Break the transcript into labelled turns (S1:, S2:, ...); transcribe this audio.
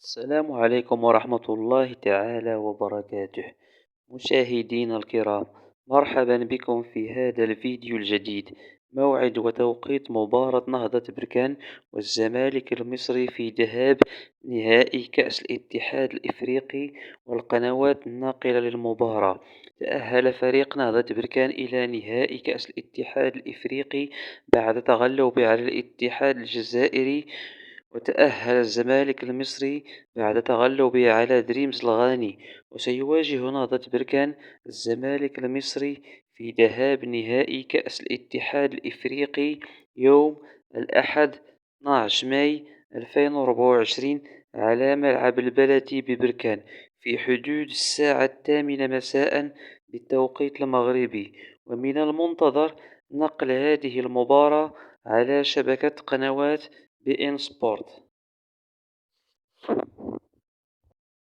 S1: السلام عليكم ورحمة الله تعالى وبركاته. مشاهدينا الكرام، مرحبا بكم في هذا الفيديو الجديد. موعد وتوقيت مباراة نهضة بركان والزمالك المصري في ذهاب نهائي كأس الاتحاد الإفريقي. والقنوات الناقلة للمباراة: تأهل فريق نهضة بركان إلى نهائي كأس الاتحاد الإفريقي بعد تغلب على الاتحاد الجزائري. وتأهل الزمالك المصري بعد تغلبه على دريمز الغاني. وسيواجه نهضة بركان الزمالك المصري في ذهاب نهائي كأس الاتحاد الإفريقي يوم الأحد 12 ماي 2024 على ملعب البلدي ببركان في حدود الساعة 8 مساء بالتوقيت المغربي. ومن المنتظر نقل هذه المباراة على شبكة قنوات بي إن سبورت.